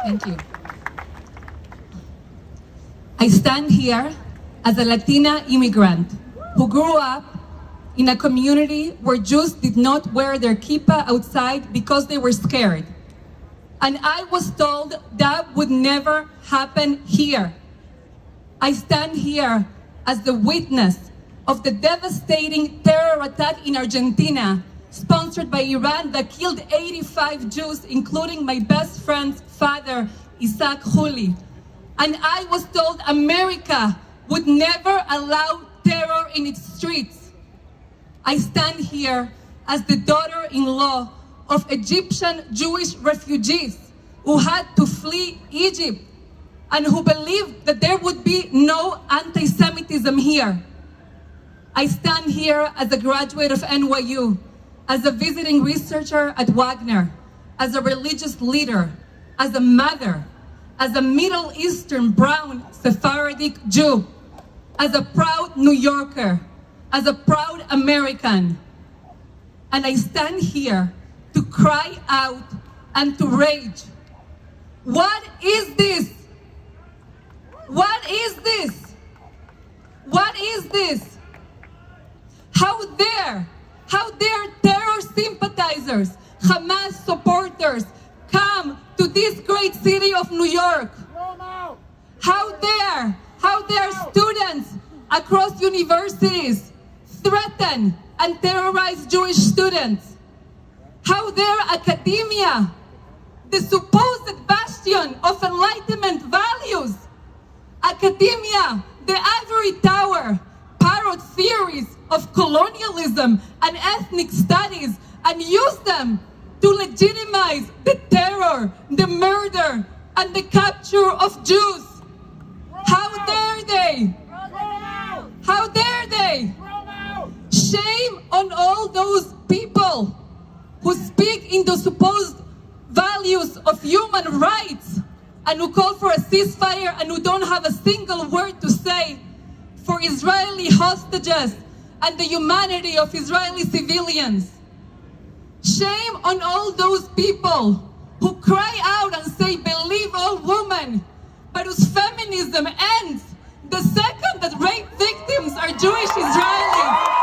Thank you. I stand here as a Latina immigrant who grew up in a community where Jews did not wear their kippah outside because they were scared. And I was told that would never happen here. I stand here as the witness of the devastating terror attack in Argentina, sponsored by Iran, that killed 85 Jews, including my best friend's father, Isaac Huli. And I was told America would never allow terror in its streets. I stand here as the daughter-in-law of Egyptian Jewish refugees who had to flee Egypt and who believed that there would be no anti-Semitism here. I stand here as a graduate of NYU, as a visiting researcher at Wagner, as a religious leader, as a mother, as a Middle Eastern brown Sephardic Jew, as a proud New Yorker, as a proud American. And I stand here to cry out and to rage. What is this? What is this? What is this? How dare terror sympathizers, Hamas supporters come to this great city of New York? How dare students across universities threaten and terrorize Jewish students? How dare academia, the supposed bastion of Enlightenment values, academia, the ivory tower, parrot theories of colonialism and ethnic studies and use them to legitimize the terror, the murder, and the capture of Jews? How dare they? How dare they? Shame on all those people who speak in the supposed values of human rights and who call for a ceasefire and who don't have a single word to say for Israeli hostages and the humanity of Israeli civilians. Shame on all those people who cry out and say, believe all women, but whose feminism ends the second that rape victims are Jewish Israelis.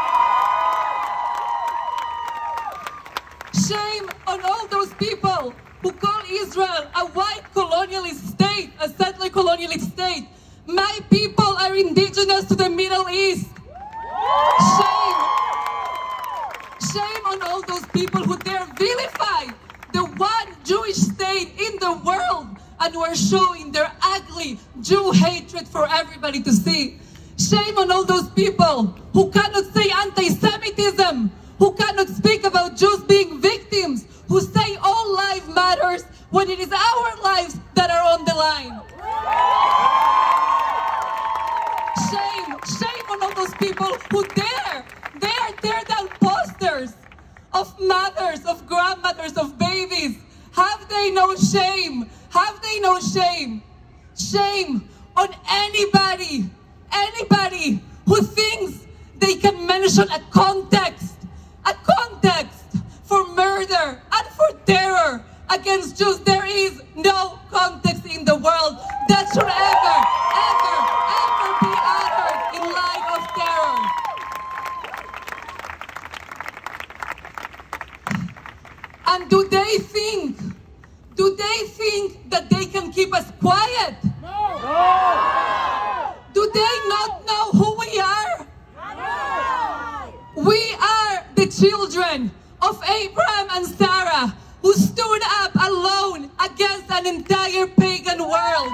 Shame on all those people who call Israel a white colonialist state, a settler colonialist state. My people are indigenous to the Middle East. Shame on all those people who dare vilify the one Jewish state in the world and who are showing their ugly Jew hatred for everybody to see. Shame on all those people who cannot say anti-Semitism, who cannot speak about Jews being victims, who say all life matters when it is our lives that are on the line. Shame on all those people who dare tear down posters of mothers, of grandmothers, of babies. Have they no shame? Have they no shame? Shame on anybody who thinks they can mention a context for murder and for terror against Jews. There is no context in the world that should ever be uttered in light of terror. And do they think that they can keep us quiet? No! Do they not know who we are? No! We are the children of Abraham and Sarah who stood up alone against an entire pagan world.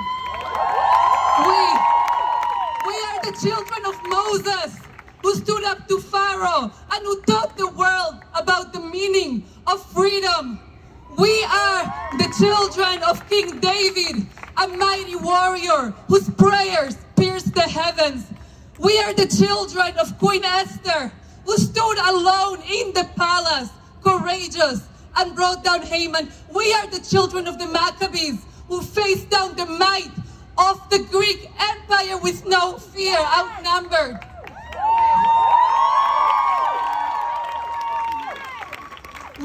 We are the children of Moses who stood up to Pharaoh and who taught the world about the meaning of freedom. We are the children of King David, a mighty warrior whose prayers pierced the heavens. We are the children of Queen Esther, who stood alone in the palace, courageous, and brought down Haman. We are the children of the Maccabees, who faced down the might of the Greek Empire with no fear, outnumbered.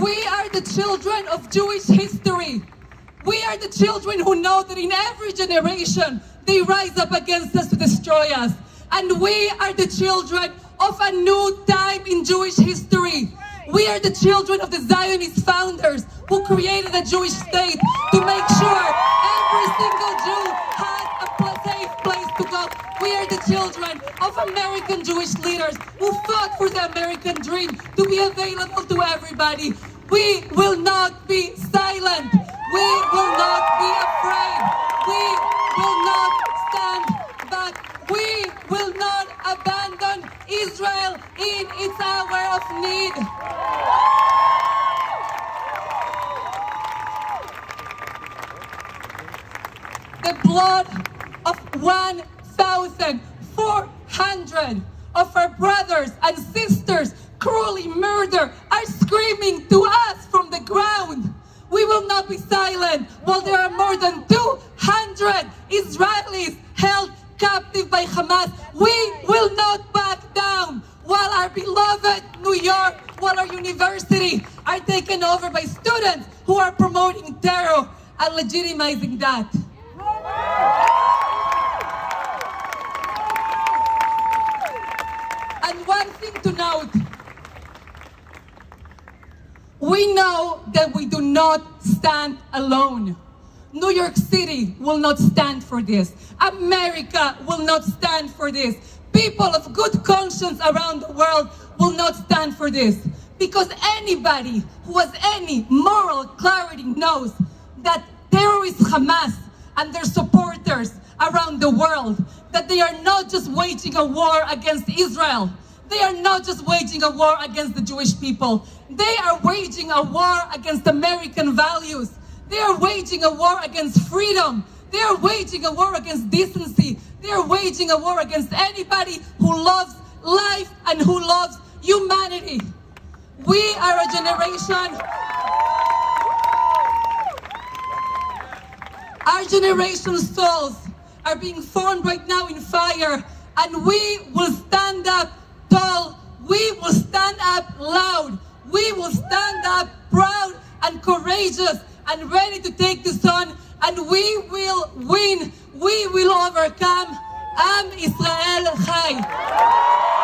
We are the children of Jewish history, We are the children who know that in every generation they rise up against us to destroy us. And we are the children of a new time in Jewish history. We are the children of the Zionist founders who created a Jewish state to make sure every single Jew has a safe place to go. We are the children of American Jewish leaders who fought for the American dream to be available to everybody. We will not be silent. We will not be afraid. We will not stand back. We will not abandon Israel in its hour of need. The blood of 1,400 of our brothers and sisters cruelly murdered are screaming to us from the ground. We will not be silent while there are more than 200 Israelis held captive by Hamas. We will not back down while our beloved New York, while our university are taken over by students who are promoting terror and legitimizing that. And one thing to note, we know that we do not stand alone. New York City will not stand for this. America will not stand for this. People of good conscience around the world will not stand for this. Because anybody who has any moral clarity knows that terrorist Hamas and their supporters around the world, that they are not just waging a war against Israel. They are not just waging a war against the Jewish people. They are waging a war against American values. They are waging a war against freedom. They are waging a war against decency. They are waging a war against anybody who loves life and who loves humanity. We are a generation. Our generation's souls are being formed right now in fire, and we will stand up tall. We will stand up loud. We will stand up proud and courageous and ready to take this on, and we will win. We will overcome. Am Israel Chai.